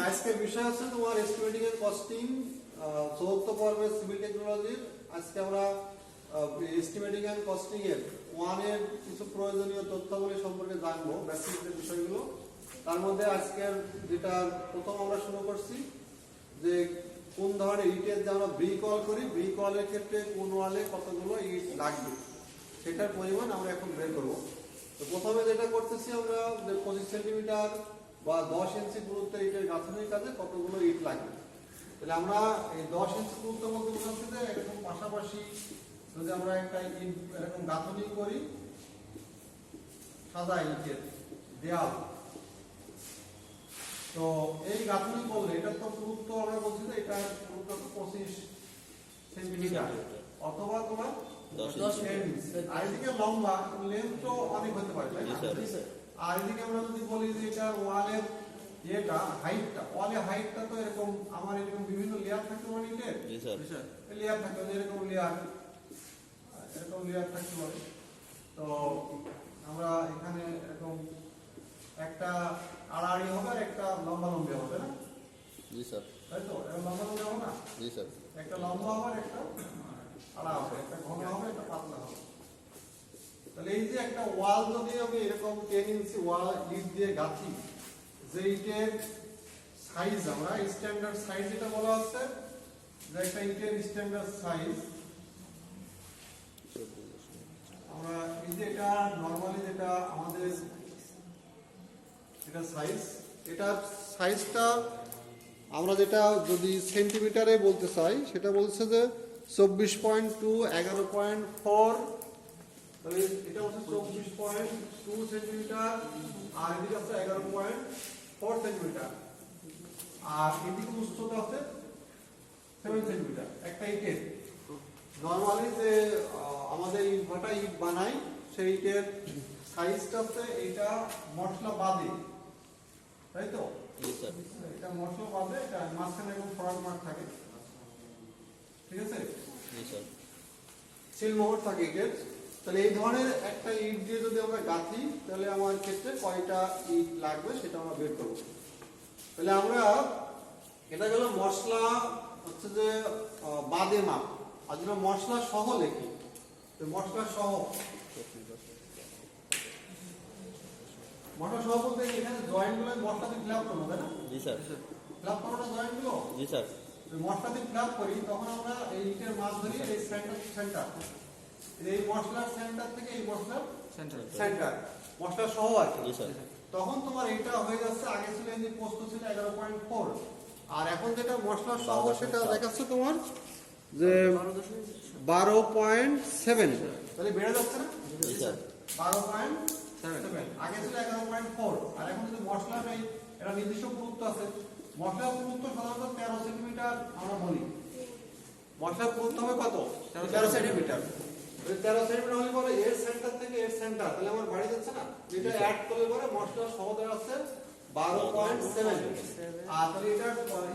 আজকের বিষয় হচ্ছে তোমার এস্টিমেটিং এন্ড কস্টিং চতুর্থ পর্বের সিভিল টেকনোলজির। আজকে আমরা এস্টিমেটিং এন্ড কস্টিং এর ওয়ানের কিছু প্রয়োজনীয় তথ্যাবলী সম্পর্কে জানবো, বেসিক যে বিষয়গুলো। তার মধ্যে আজকের যেটা প্রথম আমরা শুরু করছি যে কোন ধরনের ইটের যে আমরা ব্রিক ওয়াল করি, ব্রিক ওয়ালের ক্ষেত্রে কোন ওয়ালে কতগুলো ইট লাগবে সেটার পরিমাণ আমরা এখন বের করবো। তো প্রথমে যেটা করতেছি আমরা যে 25 সেন্টিমিটার বা 10 ইঞ্চি পুরুত্বের ইটের গাঁথনির কাজে কতগুলো ইট লাগবে। তাহলে আমরা এই 10 ইঞ্চি পুরুত্বের মধ্যে বোঝাচ্ছি যে এরকম পাশাপাশি যদি আমরা একটা ইট এরকম গাঁথনি করি, সাদা ইটের দেয়াল, তো এই গাঁথনি করলে এটা তো পুরুত্ব আমরা বলছি যে এটা পুরুত্ব 25 সেন্টিমিটার অথবা তোমার 10 ইঞ্চি। আর এদিকে লম্বা লেন্থ তো অনেক হতে পারে, তাই না? আর এদিকে আমরা যদি বলি যে এটা ওয়ালের এটা হাইটটা, ওয়ালের হাইটটা তো এরকম আমার এরকম বিভিন্ন লেয়ার থাকতে পারে, ইটের লেয়ার থাকে, এরকম লেয়ার থাকতে পারে। তো আমরা এখানে এরকম একটা আড়াআড়ি হবে আর একটা লম্বা লম্বি হবে না? জি স্যার, তাই তো? এরকম লম্বা লম্বি হবে না? জি স্যার। একটা লম্বা হবে আর একটা আড়া হবে, একটা ঘন হবে একটা পাতলা হবে। তাহলে এই যে একটা ওয়াল যদি আমি এরকম 10 ইঞ্চি ওয়াল ইট দিয়ে গাঁথি, যে ইটের সাইজ আমরা স্ট্যান্ডার্ড সাইজ যেটা বলা হচ্ছে যে একটা ইটের স্ট্যান্ডার্ড সাইজ আমরা এই যে এটা নরমালি যেটা আমাদের এটা সাইজ, এটা সাইজটা আমরা যেটা যদি সেন্টিমিটারে বলতে চাই সেটা বলছে যে 24.2 11.4, তাহলে এটা হচ্ছে 24.2 সেন্টিমিটার আর এদিকে আছে 11.4 সেন্টিমিটার আর এদিকে উচ্চতা আছে 7 সেন্টিমিটার। একটা ইটের নরমালি যে আমাদের ইট ভাটা ইট বানাই সেই ইটের সাইজটা হচ্ছে এটা মশলা বাদে, তাই তো? এটা মশলা বাদে, এটা মাঝখানে এরকম ফরওয়ার্ড মার্ক থাকে, ঠিক আছে? সিল মোহর থাকে ইটের। তাহলে এই ধরনের একটা ইট দিয়ে যদি আমরা গাঁথি তাহলে আমার ক্ষেত্রে কয়টা ইট লাগবে সেটা আমরা বের করব। তাহলে আমরা এটা গেল মশলা হচ্ছে যে বাদে মাপ, আর যেটা মশলা সহ লিখি, তো মশলা সহ বলতে এখানে জয়েন্ট গুলো মশলা দিয়ে ফ্ল্যাপ করবো, তাই না? জি স্যার। ফ্ল্যাপ করবো না জয়েন্ট গুলো? জি স্যার। মশলা দিয়ে ফ্ল্যাপ করি তখন আমরা এই ইটের মাছ ধরি এই সেন্টার, এই মশলার সেন্টার থেকে এই মশলার সেন্টার মশলা সহ আর কি। তখন তোমার এটা হয়ে যাচ্ছে, আগে ছিল এই যে পোস্ত ছিল 11.4 আর এখন যেটা মশলা সহ সেটা দেখাচ্ছে তোমার যে 12.7, তাহলে বেড়ে যাচ্ছে না? 12.7, আগে ছিল 11.4 আর এখন যদি মশলা নেই, এটা নির্দিষ্ট পুরুত্ব আছে। মশলার পুরুত্ব সাধারণত 13 সেন্টিমিটার আমরা বলি। মশলার পুরুত্ব হবে কত? 13 সেন্টিমিটার। 13 সেন্টিমিটার হলে পরে এর সেন্টার থেকে এর সেন্টার, তাহলে আমার বাড়ি যাচ্ছে না? এটা অ্যাড করলে পরে মশলা সহ দাঁড়াচ্ছে 12.7 আর তাহলে এটা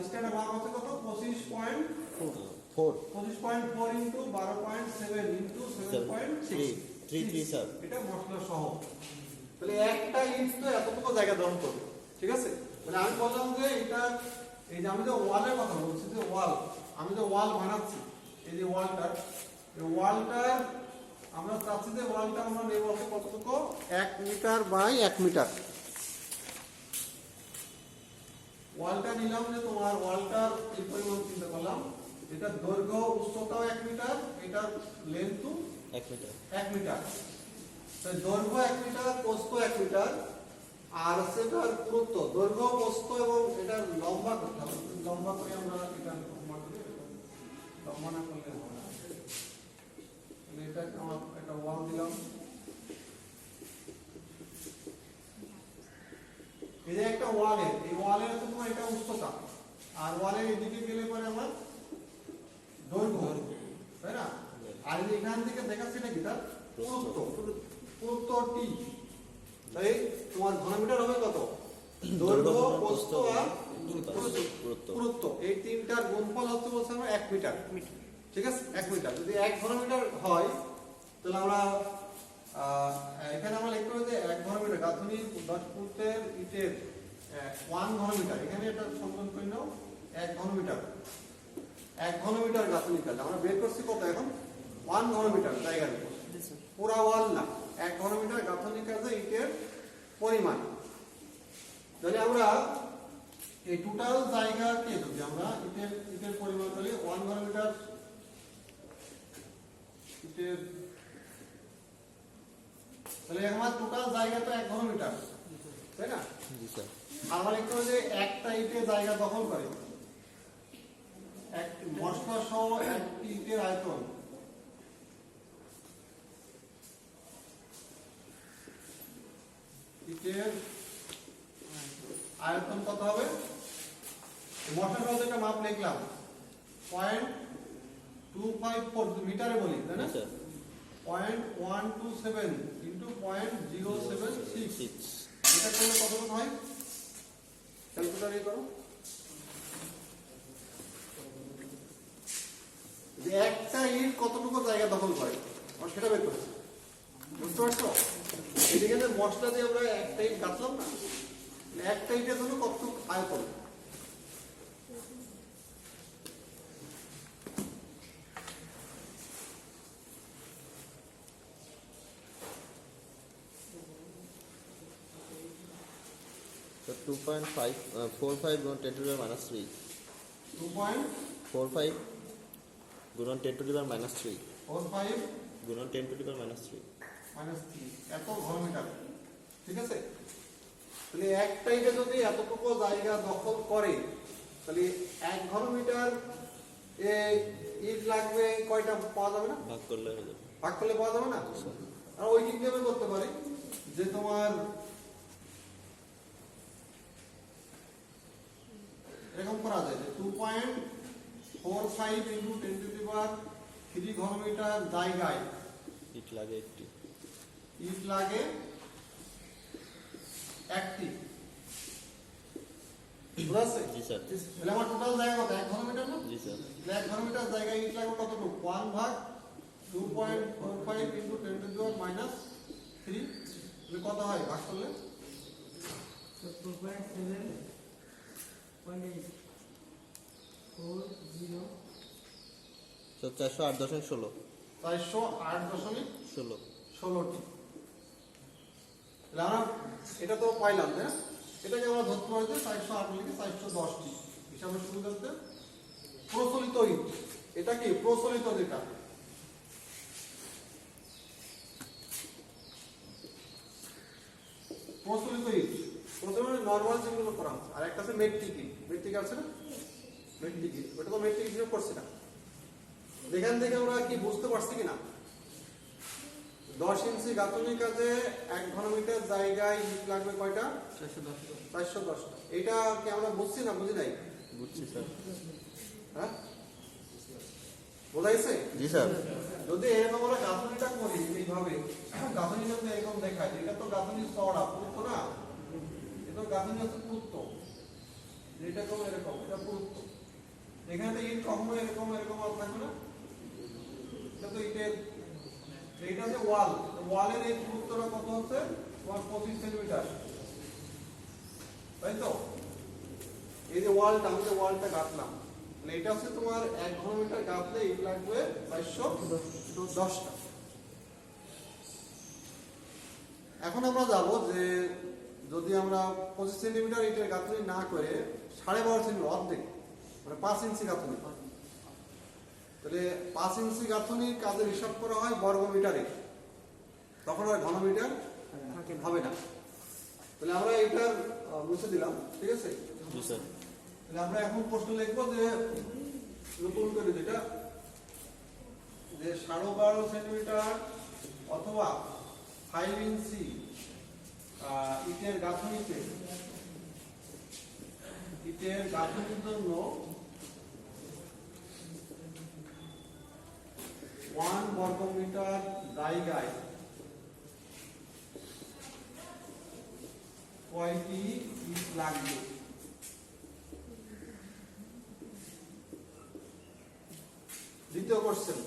স্ট্যান্ডার্ড মান হচ্ছে কত? 25.4 ইনটু 12.7 ইনটু 7.6 স্যার, এটা মশলা সহ। তাহলে একটা ইট তো এতটুকু জায়গা দখল করবে, ঠিক আছে? মানে আমি বললাম যে এটা এই যে আমি যে ওয়ালের কথা বলছি, যে ওয়াল আমি যে ওয়াল বানাচ্ছি, এই যে ওয়ালটার আমরা চাচ্ছি যে ওয়ালটা আমরা নেব কতটুকু? 1 মিটার বাই 1 মিটার। ওয়ালটা নিলাম যে তোমার ওয়ালটার এই পরিমাণ চিন্তা করলাম, এটা দৈর্ঘ্য উচ্চতাও 1 মিটার, এটার লেন্থও 1 মিটার। তাই দৈর্ঘ্য 1 মিটার, প্রস্থ 1 মিটার আর সেটার পুরুত্ব, দৈর্ঘ্য, প্রস্থ এবং এটার লম্বা করতে হবে। লম্বা করে আমরা এটা লম্বা না করলে হবে না। এটা আমার একটা ওয়াল দিলাম, এই যে একটা ওয়ালের, এই ওয়ালের হচ্ছে তোমার এটা উচ্চতা আর ওয়ালের এদিকে গেলে পরে আমার দৈর্ঘ্য, তাই না? আর এখান থেকে দেখাচ্ছে এটা কি? তার পুরুত্ব টি। তাই তোমার ঘনমিটার হবে কত? দৈর্ঘ্য, প্রস্থ আর পুরুত্ব, এই তিনটার গুণফল হচ্ছে বলছে আমরা 1 মিটার, ঠিক আছে? 1 মিটার যদি 1 ঘনমিটার হয় তাহলে আমরা এখানে আমরা লিখতে হবে যে 1 ঘনমিটার গাঁথনি 10 ফুটের ইটের 1 ঘনমিটার, এখানে এটা সংযোজন করে নাও 1 ঘনমিটার, 1 ঘনমিটার গাঁথনির কাজ আমরা বের করছি কত এখন 1 ঘনমিটার জায়গার উপর, পুরা ওয়াল না, 1 ঘনমিটার গাঁথনির কাজে ইটের পরিমাণ। তাহলে আমরা এই টোটাল জায়গাকে যদি আমরা ইটের পরিমাণ তাহলে 1 ঘনমিটার ইটের, তাহলে আমার টোটাল জায়গা তো 1 ঘনমিটার, তাই না? জি স্যার। আমরা লিখতে হবে যে একটা ইটের জায়গা দখল করে, এক মশলা সহ একটি ইটের আয়তন ইটের আয়তন কত হবে? মশলা সহ যেটা মাপ লিখলাম 0.254 মিটারে বলি, তাই না? স্যার 0.127 ইন্টু 0.076, এটা করলে কতটুকু হয়? ক্যালকুলেটর করো। যে একটা ইট কতটুকু জায়গা দখল করে আমরা সেটা বের করেছি, বুঝতে পারছো? এদিকে যে মশলা দিয়ে আমরা একটা ইট গাঁথলাম না, একটা ইটের জন্য কতটুকু আয়তন, তো 2.45 গুণন 10 টু দি পাওয়ার -3, 2.45 গুণন 10 টু দি পাওয়ার -3 গুণন 10 টু দি পাওয়ার -3। -3 এত ঘনমিটার, ঠিক আছে? তাহলে একটা ইটে যদি এতটুকু জায়গা দখল করে তাহলে 1 ঘনমিটার ইট লাগবে কয়টা পাওয়া যাবে না? ভাগ করলে হয়ে যাবে। ভাগ করলে পাওয়া যাবে না? আর ওই দিক দিয়ে আমি করতে পারি যে তোমার এরকম করা যায় যে 2.45 ইন্টু 10 টু দি পাওয়ার 3 ঘনমিটার জায়গায় ইট লাগে একটি। ইট লাগে একটি, বুঝা যাচ্ছে? জি স্যার। তাহলে আমার টোটাল জায়গা কত? 1 ঘনমিটার না? জি স্যার। 1 ঘনমিটার জায়গায় ইট লাগবে কতটুকু? 1 ভাগ 2.45 ইন্টু 10 টু দি পাওয়ার -3, তাহলে কত হয় ভাগ করলে? 4.7.840 তো 408.16 408.16টি। তাহলে আমরা এটা তো পাইলাম, তাই না? এটাকে আমরা ধরতে পারি যে 408 লিখে 410টি হিসাবে সুবিধার্থে প্রচলিত ইট। এটা কি প্রচলিত যেটা প্রচলিত ইট, প্রচলিত নরমাল যেগুলো করা হচ্ছে, আর একটা আছে মেট্রিক ইট। মেট্রিক আছে না? মেট্রিক ইট, ওটা তো মেট্রিক হিসেবে করছি না। এখান থেকে আমরা কি বুঝতে পারছি কিনা 10 ইঞ্চি গাঁথনি কাজে 1 ঘনমিটার জায়গায় ইট লাগবে কয়টা? 410টা। এটা কি আমরা বুঝছি না বুঝি নাই? বুঝছি স্যার। হ্যাঁ, বোঝাইছে? জি স্যার। যদি এরকম আমরা গাঁথনিটা করি এইভাবে, গাঁথনিটা তো এরকম দেখায়, এটা তো গাঁথনি চওড়া পুরুত্ব না, এটা গাঁথনি হচ্ছে পুরুত্ব, এটা কোন এরকম, এটা পুরুত্ব। এখানে তো ইট কখনো এরকম এরকম আর থাকবে না, এটা তো ইটের, এটা যে ওয়াল, ওয়ালের এই পুরুত্বটা কত হচ্ছে? 25 সেন্টিমিটার, তাই তো? এই যে ওয়ালটা, আমি যে ওয়ালটা গাঁথলাম, তাহলে এটা হচ্ছে তোমার 1 ঘনমিটার গাঁথলে ইট লাগবে 410টা। এখন আমরা যাব যে যদি আমরা 25 সেন্টিমিটার ইটের গাঁথনি না করে 12.5 সেন্টিমিটার, অর্ধেক মানে 5 ইঞ্চি গাঁথনি, তাহলে 5 ইঞ্চি গাঁথনির কাজের হিসাব করা হয় বর্গমিটারে, তখন আর ঘনমিটার হবে না। তাহলে আমরা এটার মুছে দিলাম, ঠিক আছে? জি স্যার। তাহলে আমরা এখন প্রশ্ন লিখবো যে নতুন করে যেটা যে 12.5 সেন্টিমিটার অথবা 5 ইঞ্চি ইটের গাঁথনিতে, ইটের গাঁথনির জন্য 1 বর্গমিটার জায়গায় কয়টি ইট লাগবে? দ্বিতীয় কোশ্চেন,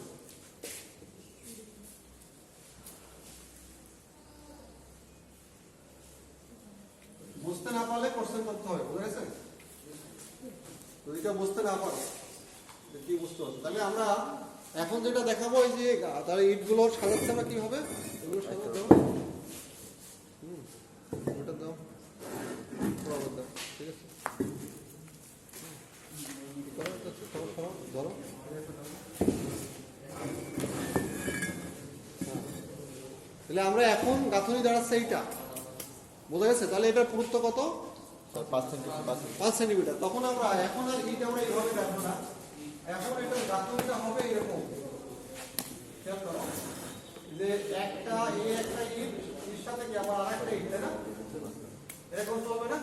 বুঝতে বুঝতে না পারলে কোশ্চেন করতে হবে, বুঝতে গেছেন? যদি এটা বুঝতে না পারো যে কি বুঝতে হবে, তাহলে আমরা এখন যেটা দেখাবো এই যে তাহলে ইটগুলো সাজাচ্ছে আমরা কিভাবে, এগুলো সাজাতে দাও, ওটা দাও, বরাবর দাও, ঠিক আছে? কি করা হচ্ছে? ধরো তাহলে আমরা এখন গাঁথনি দাঁড়াচ্ছে এইটা, বোঝা গেছে? তাহলে এটার পুরুত্ব কত? 5 সেন্টিমিটার। তখন আমরা এখন আর ইট আমরা এইভাবে রাখবো না, এখন এটা গাঁথনিটা হবে এরকম, খেয়াল করো যে একটা ইট এর সাথে কি আবার আরেকটা ইট, তাই না? এরকম চলবে না?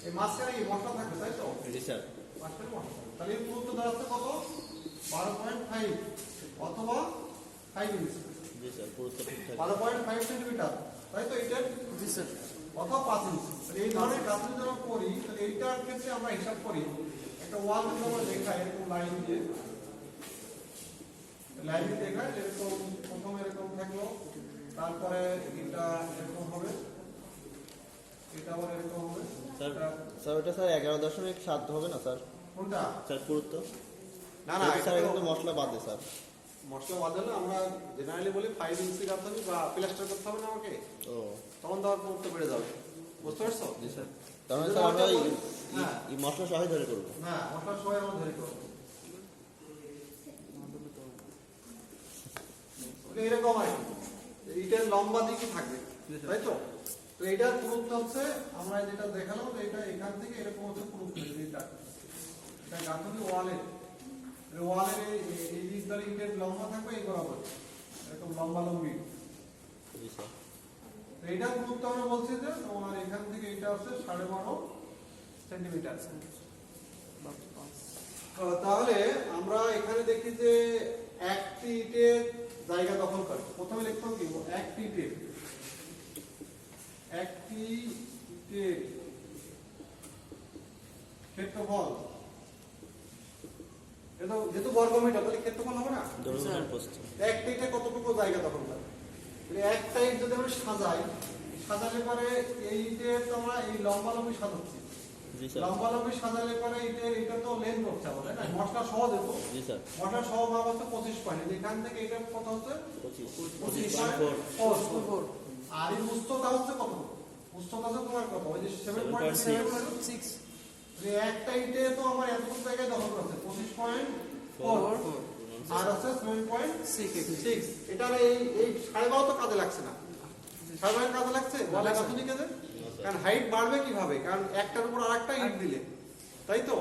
এই মাঝখানে কি মশলা থাকবে, তাই তো? জি স্যার। মাঝখানে মশলা, তাহলে এর পুরুত্ব দাঁড়াচ্ছে কত? 12.5 অথবা 5 ইঞ্চি। জি স্যার, পুরোটা ঠিকঠাক। 12.5 সেন্টিমিটার, তাই তো? এটা জি স্যার। অথবা 5 ইঞ্চি। তাহলে এই ধরনের গাঁথনি যখন করি তাহলে এইটার ক্ষেত্রে আমরা হিসাব করি একটা ওয়াল যদি আমরা দেখাই এরকম লাইন দিয়ে দেখায় এরকম, প্রথমে এরকম থাকলো, তারপরে এটা এরকম হবে, এটা আবার এরকম হবে। স্যার স্যার ওটা স্যার 11.7 হবে না স্যার? কোনটা? স্যার পুরুত্ব না না, স্যার এটা কিন্তু মশলা বাদে স্যার। মশলা বাদলে আমরা জেনারেলি বলি 5 ইঞ্চি গাঁথনি বা প্লাস্টার করতে হবে না আমাকে, ও তখন দেওয়ার পুরুত্ব বেড়ে যাবে, বুঝতে পারছো? জি স্যার। তার মানে স্যার আমরা হ্যাঁ। এই মশলা সবাই ধরে করবো। না, মশলা সবাই আমরা ধরে করবো। এরকম আর কি, ইটের লম্বা দিকে থাকবে, তাই তো? তো এটার পুরুত্ব হচ্ছে আমরা যেটা দেখালাম যে এটা এখান থেকে এরকম হচ্ছে পুরুত্ব, এটা গাঁথনি ওয়ালের এই দিকটার ইটের লম্বা থাকবে এই বরাবর, এরকম লম্বা লম্বি। জি স্যার। তো এটার পুরুত্ব আমরা বলছি যে তোমার এখান থেকে এটা হচ্ছে 12.5 সেন্টিমিটার। তাহলে আমরা এখানে দেখি যে একটি ইটের জায়গা দখল করে, প্রথমে লিখতে হবে একটি ইটের ক্ষেত্রফল, যেহেতু বর্গমিটার তাহলে ক্ষেত্রফল হবে না? দৈর্ঘ্য প্রস্থ। একটি ইটে কতটুকু জায়গা দখল করে, একটা ইট যদি আমরা সাজালে পরে এই ইটের তো আমরা এই লম্বা লম্বি সাজাচ্ছি, জি স্যার। লম্বা লম্বি সাজালে পরে এটা তো লেন্থ করতে হবে, তাই না? মশলা সহজ হতো, জি স্যার। মশলা সহ ভাব হচ্ছে 25 পয়েন্ট, এখান থেকে এটা কত হচ্ছে 25.4। 25.4, আর এই উচ্চতা হচ্ছে কত? উচ্চতা হচ্ছে তোমার কত? ওই যে 7.6। একটা ইটে তো আমার এতটুকু জায়গায় দখল করছে 25.4 আর হচ্ছে 7.6। এটার এই 12.5 তো কাজে লাগছে না, 12.5 কাজে লাগছে বলে গাঁথনি কাজে, কারণ হাইট বাড়বে কিভাবে? কারণ একটার উপর আরেকটা ইট দিলে, তাই তো?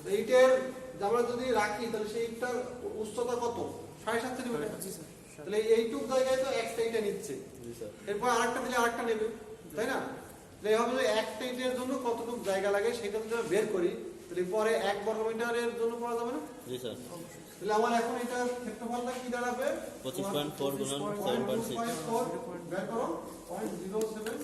তো ইটের আমরা যদি রাখি তাহলে সেই ইটটার উচ্চতা কত? 7.5 সেন্টিমিটার। তাহলে এইটুক জায়গায় তো একটা ইটে নিচ্ছে, জি স্যার। এরপর আরেকটা দিলে আরেকটা নেবে, তাই না? এইভাবে যদি একটা ইটের জন্য কতটুকু জায়গা লাগে সেটা যদি আমরা বের করি তাহলে পরে 1 বর্গমিটারের জন্য করা যাবে না? জি স্যার। তাহলে আমার এখন এটার ক্ষেত্রফলটা কি দাঁড়াবে? 25.4 গুণন 7.6। 25.4 বের করো 0.076।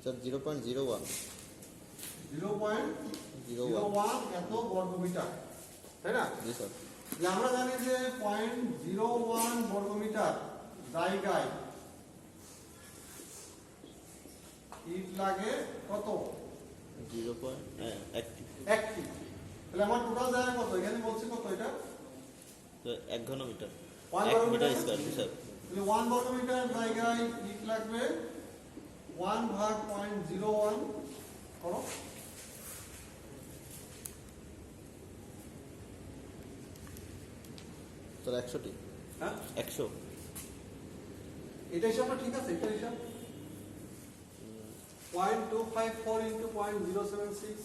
স্যার 0.01। 0.01 এত বর্গমিটার, তাই না? জি স্যার। যে আমরা জানি যে 0.01 বর্গমিটার জায়গায় ইট লাগে কত? 0.1। একটি। তাহলে আমার টোটাল জায়গা কত? এখানে বলছে কত এটা? 1 ঘনমিটার। 1 1 মিটার বর্গমিটার। স্কয়ার। জি স্যার। তাহলে 1 বর্গমিটার জায়গায় ইট লাগবে 1 ভাগ 0.01 করো। স্যার 100টি। হ্যাঁ, 100। এটা হিসাবটা ঠিক আছে? এটা হিসাব 0.254 into 0.076।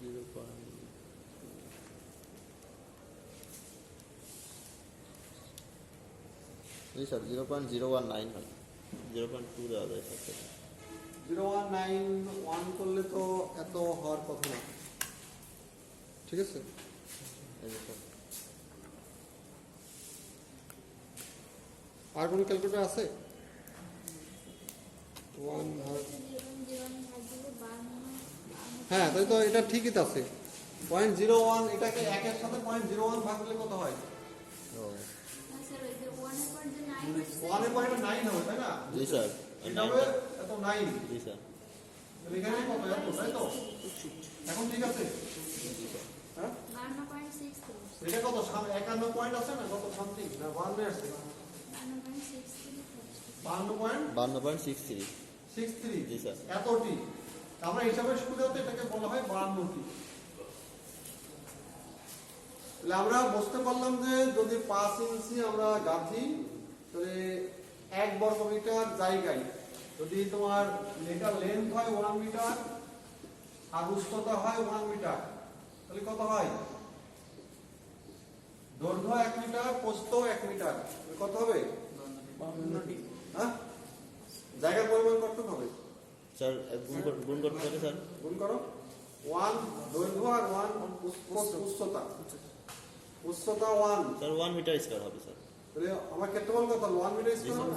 0. জি স্যার 0.019 হয়। 0.2 দেওয়া যায় স্যার। 0191 করলে তো এত হওয়ার কথা না, ঠিক আছে? এই যে স্যার। আর কোনো ক্যালকুলেটর আছে? 1 ভাগ হ্যাঁ তাই তো, এটা ঠিকই তো আছে। 0.01 এটাকে 1 এর সাথে 0.01 ভাগ করলে কত হয়? ও 1.9 হবে তাই না? জি স্যার। এটা হবে এত 9। জি স্যার। তাহলে এখানে কত এত, তাই তো? এখন ঠিক আছে? হ্যাঁ এটা কত 51 পয়েন্ট আছে না, কত সামথিং না 52 আছে? 52.63 52.63 জি স্যার। এতটি আমরা হিসাবে সুবিধা হতে এটাকে বলা হয় 52টি। তাহলে আমরা বুঝতে পারলাম যে যদি 5 ইঞ্চি আমরা গাঁথি তাহলে 1 বর্গ মিটার জায়গায় যদি তোমার এটা লেন্থ হয় 1 মিটার আর উচ্চতা হয় 1 মিটার, তাহলে কত হয়? দৈর্ঘ্য 1 মিটার, প্রস্থ 1 মিটার, কত হবে? হ্যাঁ, জায়গার পরিমাণ কত হবে স্যার গুণ করতে পারি স্যার? গুণ করো। 1 দৈর্ঘ্য আর 1 উচ্চতা। উচ্চতা 1, স্যার 1 মিটার স্কয়ার হবে স্যার। তাহলে আমার ক্ষেত্রফল কত? 1 মিটার স্কয়ার হবে।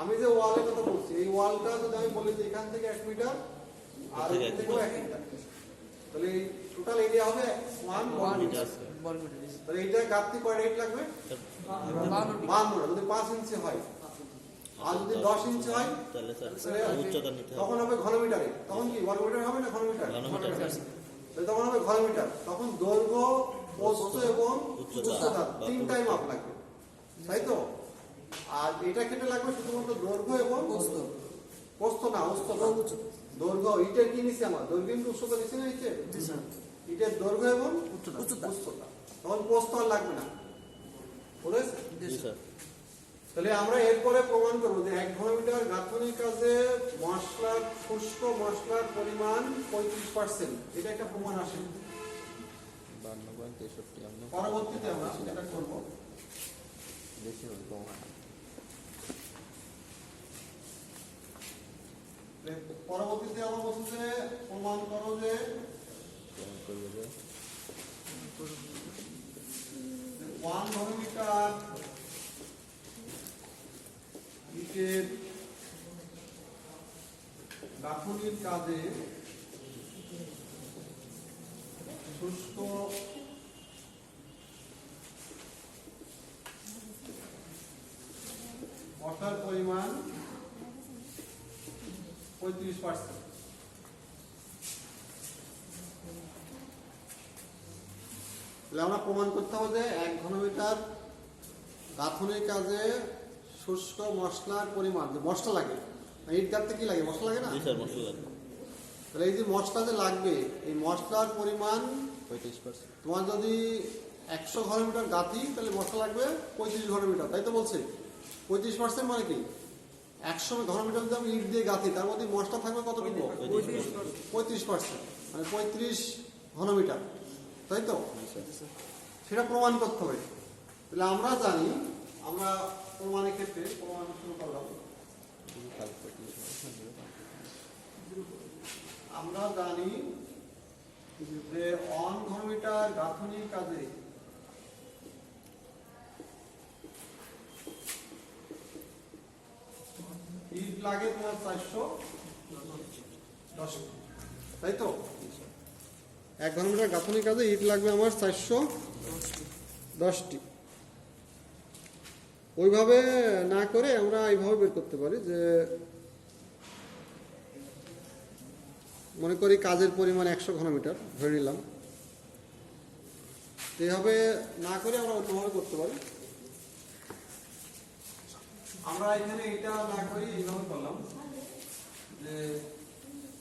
আমি যে ওয়ালের কথা বলছি, এই ওয়ালটা যদি আমি বলি যে এখান থেকে 1 মিটার আর এখান থেকেও 1 মিটার, তাহলে টোটাল এরিয়া হবে 1 মিটার মিটার। স্কয়ার। তাহলে এইটা গাঁথতে কয় ইট লাগবে? 52। যদি 5 ইঞ্চি হয় আর যদি 10 ইঞ্চি হয় তাহলে স্যার উচ্চতা নিতে হবে। তখন হবে ঘনমিটারে। তখন কি বর্গ মিটার হবে না ঘনমিটার? ঘনমিটার স্যার। তাহলে তখন হবে ঘনমিটার। তখন দৈর্ঘ্য, প্রস্থ এবং উচ্চতা উচ্চতা তিনটাই মাপ লাগবে, তাই তো? আর এটা ক্ষেত্রে লাগবে শুধুমাত্র দৈর্ঘ্য এবং প্রস্থ না, উচ্চতা। দৈর্ঘ্য ইটের কি নিচে আমার দৈর্ঘ্য কিন্তু উচ্চতা নিচে না, নিচে ইটের দৈর্ঘ্য এবং উচ্চতা। তখন প্রস্থ আর লাগবে না, বুঝেছ? জি স্যার। তাহলে আমরা এরপরে প্রমাণ করবো যে 1 ঘনমিটার গাঁথনির কাজে মশলার শুষ্ক মশলার পরিমাণ 35%। এটা একটা প্রমাণ আসে। 52.63 আমরা পরবর্তীতে আমরা এটা করব। বেশি হবে প্রমাণ। পরবর্তীতে আমরা বলছি যে প্রমাণ করো যে প্রমাণ করব যে 1 ঘনমিটার ইটের গাঁথনির কাজে শুষ্ক মশলার পরিমাণ 35%। তাহলে আমরা প্রমাণ করতে হবে যে 1 ঘনমিটার গাঁথনির কাজে শুষ্ক মশলার পরিমাণ, যে মশলা লাগে, ইট গাঁথতে কি লাগে? মশলা লাগে না? জি স্যার মশলা লাগবে। তাহলে এই যে মশলা যে লাগবে, এই মশলার পরিমাণ 35%। তোমার যদি 100 ঘনমিটার গাঁথি তাহলে মশলা লাগবে 35 ঘনমিটার, তাই তো বলছে? 35% মানে কি? 100 ঘনমিটার যদি আমি ইট দিয়ে গাঁথি তার মধ্যে মশলা থাকবে কতটুকু? 35%, মানে 35 ঘনমিটার, তাই তো? সেটা প্রমাণ করতে হবে। তাহলে আমরা জানি, আমরা প্রমাণের ক্ষেত্রে প্রমাণ শুরু করলাম। আমরা জানি যে 1 ঘনমিটার গাঁথনির কাজে ইট লাগে তোমার 410, তাই তো? 1 ঘনমিটার গাঁথনির কাজে ইট লাগবে আমার 410টি। ওইভাবে না করে আমরা এইভাবে বের করতে পারি যে মনে করি কাজের পরিমাণ 100 ঘনমিটার ধরে নিলাম। এইভাবে না করে আমরা অন্যভাবে করতে পারি। আমরা এখানে এটা না করি এইভাবে করলাম যে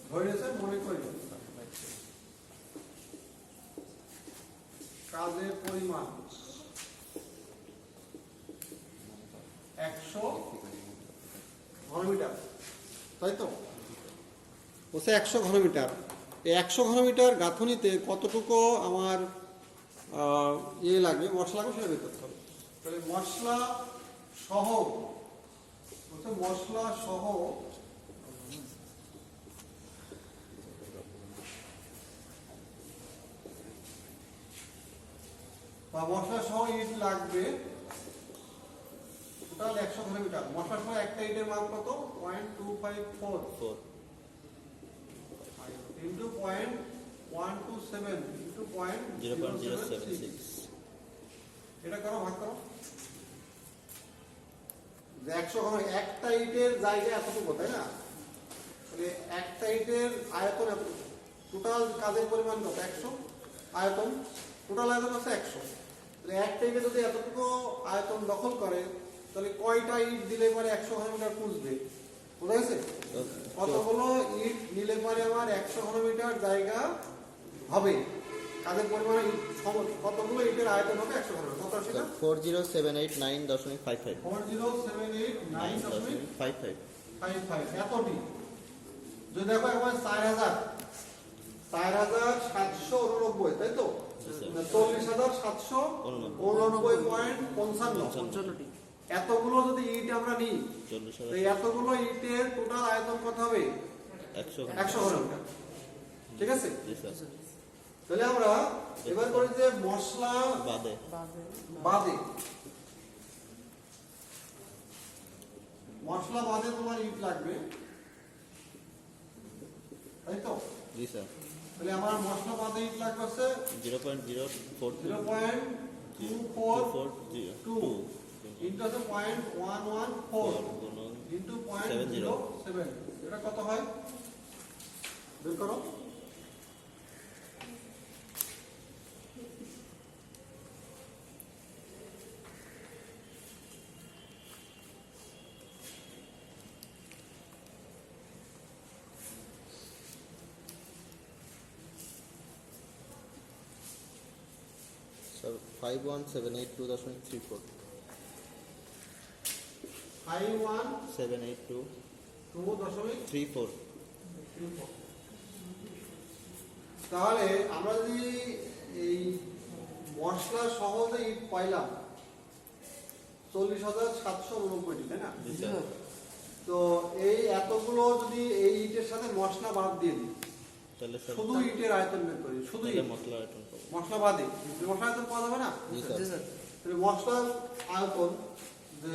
ধরে নিয়েছে, মনে করি কাজের পরিমাণ 100 ঘনমিটার, তাই তো? বলছে 100 ঘনমিটার। এই 100 ঘনমিটার গাঁথনিতে কতটুকু আমার ইয়ে লাগবে, মশলা লাগবে, সেটা বের করতে হবে। তাহলে মশলা সহ, বলছে মশলা সহ বা মশলা সহ ইট লাগবে টোটাল 100 ঘনমিটার। মশলা সহ একটা ইটের মান কত? 0.254। 3 ইন্টু 0.127 ইন্টু 0.076 এটা করো, ভাগ করো। 100 ঘন একটা ইটের জায়গায় এতটুকু, তাই না? তাহলে একটা ইটের আয়তন এতটুকু, টোটাল কাজের পরিমাণ কত? 100 আয়তন, টোটাল আয়তন আছে 100। তাহলে একটা ইটে যদি এতটুকু আয়তন দখল করে তাহলে কয়টা ইট দিলে পরে 100 ঘনমিটার পুষবে? বোঝা গেছে? কতগুলো ইট নিলে পরে আমার 100 ঘনমিটার জায়গা হবে, কাজের পরিমাণ কতগুলো ইটের আয়তন হবে 100 ঘনমিটার? কত সেটা? 40789.55 40789.55 55 এতটি। যদি দেখো একবার 4789, তাই তো? জি স্যার। 40,789.55 এতগুলো যদি ইট আমরা নিই, 40,000 তো এতগুলো ইটের টোটাল আয়তন কত হবে? 100 100 ঘনমিটার। ঠিক আছে? জি স্যার। তাহলে আমরা এবার করি যে মশলা বাদে বাদে, মশলা বাদে তোমার ইট লাগবে, তাই তো? জি স্যার। তাহলে আমার মশলা বাদে ইট লাগবে হচ্ছে 0.042 0.2442 ইন্টু হচ্ছে 0.114 গুণন ইন্টু 0.07, এটা কত হয় বের করো। স্যার 51782.34 51782.34। 51782.34 তাহলে আমরা যদি এই মশলা সহ যে ইট পাইলাম 40,789, তাই না? জি স্যার। তো এই এতগুলো যদি এই ইটের সাথে মশলা বাদ দিয়ে দিই, তাহলে স্যার শুধু ইটের আয়তন বের করি, শুধু তাহলে ইট, মশলা আইটেম পাবো। মশলা বাদে মশলা আয়তন পাওয়া যাবে না? জি স্যার। তাহলে মশলার আয়তন যে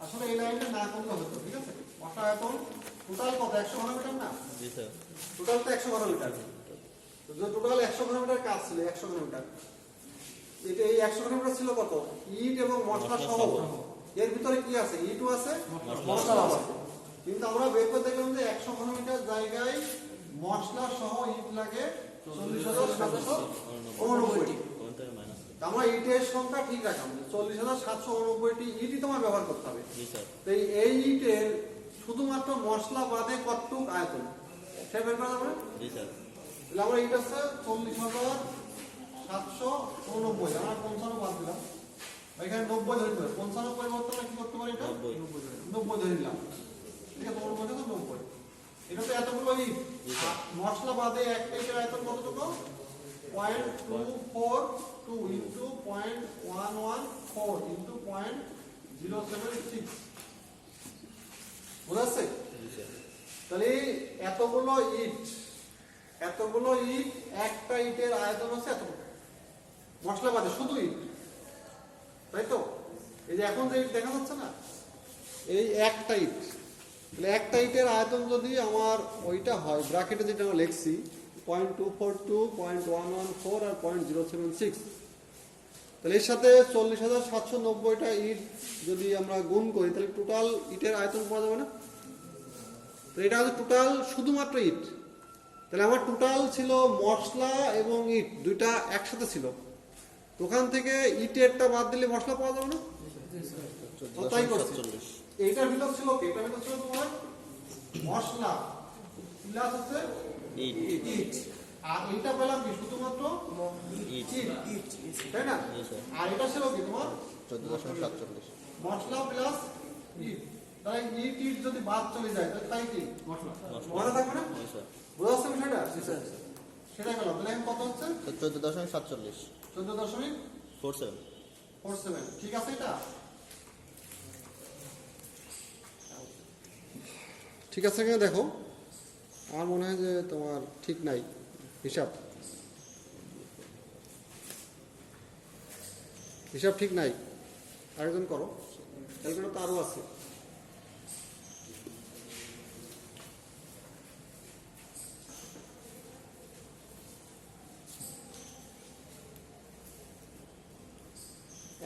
আসলে এই লাইনটা না করলে হতো, ঠিক আছে? মশলা আয়তন টোটাল কত? 100 ঘনমিটার না? জি স্যার। টোটাল তো 100 ঘনমিটার। টোটাল 100 ঘনমিটার কাজ ছিল, 100 ঘনমিটার। এটা এই 100 ঘনমিটার ছিল কত? ইট এবং মশলা সহ। এর ভিতরে কি আছে? ইটও আছে, মশলাও আছে। কিন্তু আমরা বের করে দেখলাম যে 100 ঘনমিটার জায়গায় মশলা সহ ইট লাগে 40,789। মাইনাস। আমরা ইটের সংখ্যা ঠিক রাখলাম, 40,789টি ইটই তোমার ব্যবহার করতে হবে। জি স্যার। তো এই ইটের শুধুমাত্র মশলা বাদে কতটুক আয়তন সে বের করা যাবে না? জি স্যার। তাহলে আমরা ইট আছে 40,789, আমরা 55 বাদ দিলাম, এখানে 90 ধরে দিলাম। 55 পরিবর্তন কি করতে পারি? এটা 90 ধরে নিলাম, ঠিক আছে? তোমার মধ্যে তো 90, এটা তো এতগুলো ইট। মশলা বাদে একটা ইটের আয়তন কতটুকু? 0.242 ইন্টু 0.114 ইন্টু 0.076, বুঝা যাচ্ছে? জি স্যার। তাহলে এতগুলো ইট একটা ইটের আয়তন হচ্ছে এতটুকু, মশলা বাদে শুধু ইট, তাই তো? এই যে এখন যে ইট দেখা যাচ্ছে না, এই একটা ইট, তাহলে একটা ইটের আয়তন যদি আমার ওইটা হয়, ব্র্যাকেটে যেটা আমরা লিখছি 0.242, 0.114 আর 0.076, তাহলে এর সাথে 40,790টা ইট যদি আমরা গুণ করি তাহলে টোটাল ইটের আয়তন পাওয়া যাবে না? তো এটা হচ্ছে টোটাল শুধুমাত্র ইট। তাহলে আমার টোটাল ছিল মশলা এবং ইট দুইটা একসাথে ছিল, ওখান থেকে ইটেরটা বাদ দিলে মশলা পাওয়া যাবে না? তাই করছি। 14.47 এইটার ভিতর ছিল কি? এটার ভিতর ছিল তোমার মশলা প্লাস হচ্ছে ইট, আর এইটা পেলাম কি? শুধুমাত্র ইট। ইট, তাই না? জি স্যার। আর এটা ছিল কি? তোমার 14.47 মশলা প্লাস ইট। তাহলে ইট যদি বাদ চলে যায় তাহলে কি মশলা মনে থাকবে না? জি স্যার। বোঝা যাচ্ছে বিষয়টা? সেটাই পেলাম। তাহলে এখন কত হচ্ছে? 14.47 14.47। ঠিক আছে? এটা ঠিক আছে কিনা দেখো। আমার মনে হয় যে তোমার ঠিক নাই হিসাব ঠিক নাই, আরেকজন করো, এগুলো তো আরো আছে।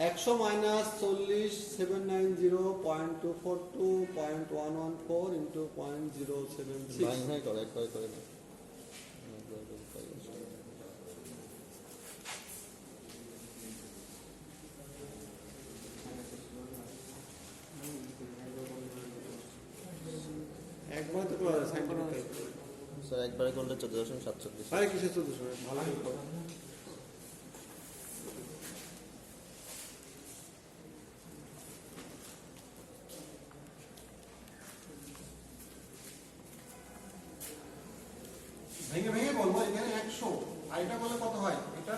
100 মাইনাস 40 790.242.114 ইন্টু 0.076 ভাই ভাই করে একবার করে না। একবার তো করা যায় সাইন্টিফিক স্যার একবারে করলে 14.47। আরে কিসের 1400 ভালো করে ভেঙে ভেঙে বলবো এখানে 100 আর এটা বলে কত হয় এটা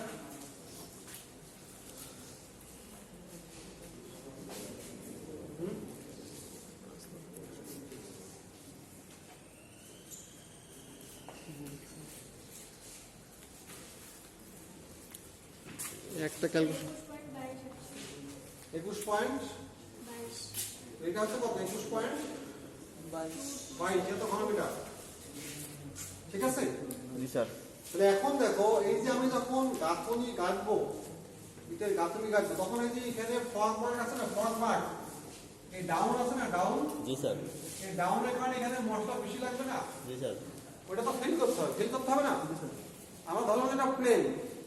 একটা ক্যালকুলেশন 21 পয়েন্ট এটা হচ্ছে কত 21 পয়েন্ট 22 এত ঘনমিটার ঠিক আছে জি স্যার। তাহলে এখন দেখো এই যে আমি যখন গাঁথনি গাঁথবো ইটের গাঁথনি গাঁথবো তখন এই যে এখানে ফর্ম মার্ক আছে না ফর্ম মার্ক এই ডাউন আছে না ডাউন জি স্যার। এই ডাউনের কারণে এখানে মশলা বেশি লাগবে না জি স্যার। ওটা তো ফিল করতে হবে ফিল করতে হবে না আমার ধরো এটা প্লেন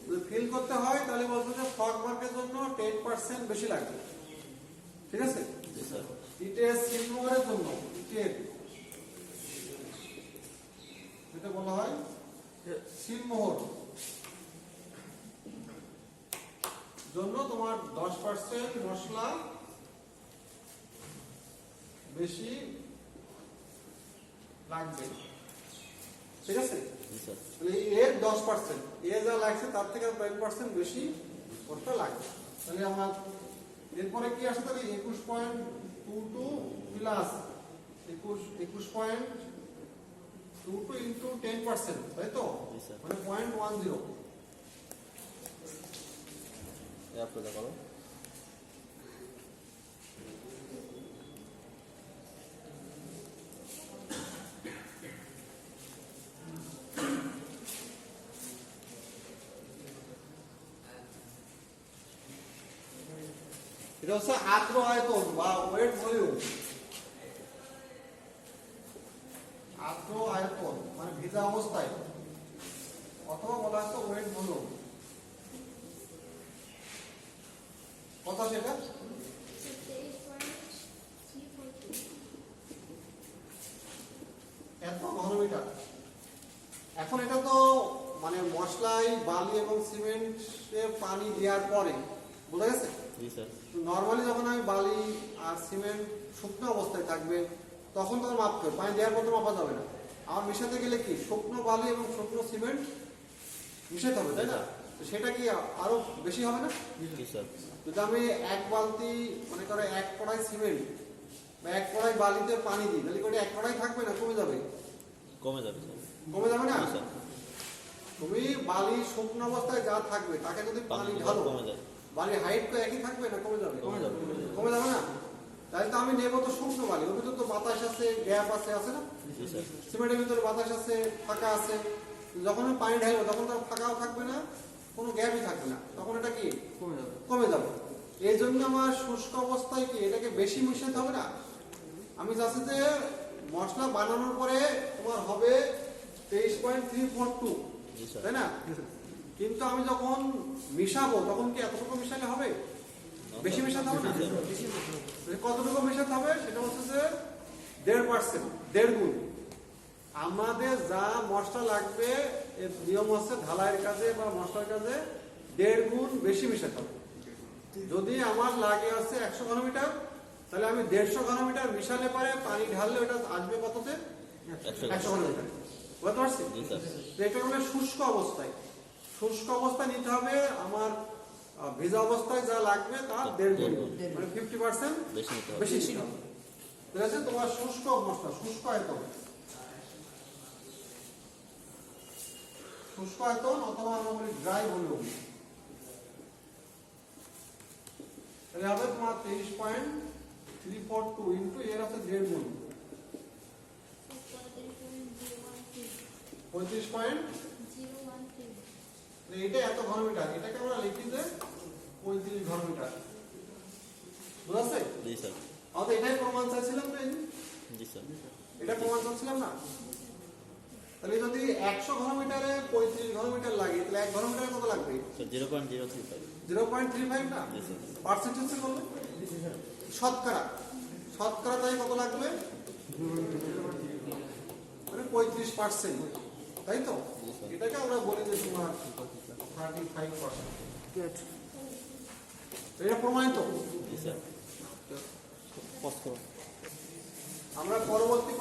যদি ফিল করতে হয় তাহলে বলবো যে ফর্ম মার্কের জন্য 10% বেশি লাগবে ঠিক আছে জি স্যার। ইটের সিলমোহরের জন্য ইটের যেটা বলা হয় সিলমোহর জন্য তোমার 10% মশলা বেশি লাগবে ঠিক আছে জি স্যার। তাহলে এর 10% এ যা লাগছে তার থেকে 10% বেশি করতে লাগবে তাহলে আমার এরপরে কি আসে তাহলে 21.22 প্লাস 21.22 ইন্টু 10% তাই তো জি স্যার। মানে 0.10 আপনাদের করো। এটা হচ্ছে আর্দ্র আয়তন বা ওয়েট ভলিউম আর্দ্র আয়তন মানে ভিজা অবস্থায় অথবা বলা হচ্ছে ওয়েট ভলিউম কত সেটা এত ঘনমিটার এখন এটা তো মানে মশলাই বালি এবং সিমেন্টে পানি দেওয়ার পরে বোঝা গেছে জি স্যার। নর্মালি যখন আমি বালি আর সিমেন্ট শুকনো অবস্থায় থাকবে তখন তো মাপতে হবে পানি দেওয়ার মতো মাপা যাবে না আমার মিশাতে গেলে কি শুকনো বালি এবং শুকনো সিমেন্ট মিশাতে হবে তাই না তো সেটা কি আরো বেশি হবে না জি স্যার। যদি আমি এক বালতি মনে করে এক কড়াই সিমেন্ট বা এক কড়াই বালিতে পানি দিই তাহলে করে এক কড়াই থাকবে না কমে যাবে কমে যাবে স্যার। কমে যাবে না জি স্যার। তুমি বালি শুকনো অবস্থায় যা থাকবে তাকে যদি পানি ঢালো কমে যাবে। বালি হাইট তো একই থাকবে না কমে যাবে কমে যাবে। কমে যাবে না তাই তো আমি নেবো তো শুকনো বালি ওর ভিতরে তো বাতাস আছে গ্যাপ আছে না জি স্যার। সিমেন্টের ভিতরে বাতাস আছে ফাঁকা আছে যখন আমি পানি ঢালবো তখন তো ফাঁকাও থাকবে না কোনো গ্যাপই থাকবে না তখন এটা কি কমে যাবে এই জন্য আমার শুষ্ক অবস্থায় কি এটাকে বেশি মিশাতে হবে না আমি চাচ্ছি যে মশলা বানানোর পরে তোমার হবে 23.342 জি স্যার। তাই না কিন্তু আমি যখন মিশাবো তখন কি এতটুকু মিশালে হবে বেশি মেশাতে হবে না কতটুকু মেশাতে হবে সেটা হচ্ছে যে 1.5% 1.5 গুণ আমাদের যা মশলা লাগবে এর নিয়ম হচ্ছে ঢালাইয়ের কাজে বা মশলার কাজে 1.5 গুণ বেশি মেশাতে হবে যদি আমার লাগে হচ্ছে 100 ঘনমিটার তাহলে আমি 150 ঘনমিটার মিশালে পারে পানি ঢাললে ওটা আসবে কততে 100 ঘনমিটার বুঝতে পারছি জি স্যার। এটা হলো শুষ্ক অবস্থায় শুষ্ক অবস্থায় নিতে হবে আমার ভেজা অবস্থায় যা লাগবে তার 1.5 গুণ মানে 50% বেশি নিতে হবে। বেশি নিতে হবে ঠিক আছে তোমার শুষ্ক মশলা শুষ্ক আয়তন অথবা আমরা বলি ড্রাই ভলিউম তাহলে হবে তোমার 23.342 ইন্টু এর আছে 1.5 গুণ 35. এটা এত ঘনমিটার এটাকে আমরা লিখি যে 35 ঘনমিটার বুঝা আছে? জি স্যার। আমাদের এটাই প্রমাণ চাইছিলাম না, এই যে? জি স্যার। এটা প্রমাণ চাচ্ছিলাম না। তাহলে যদি 100 ঘনমিটারে 35 ঘনমিটার লাগে, তাহলে 1 ঘনমিটারে কত লাগবে? স্যার 0.035। 0.35 না? জি স্যার। পার্সেন্টেজ বলবে? শতকরা। শতকরা তাই কত লাগবে? মানে 35%, তাই তো? এটাকে আমরা বলি যে তোমার 35%। এটা প্রমাণিত। জি স্যার। পজ করুন। আমরা পরবর্তী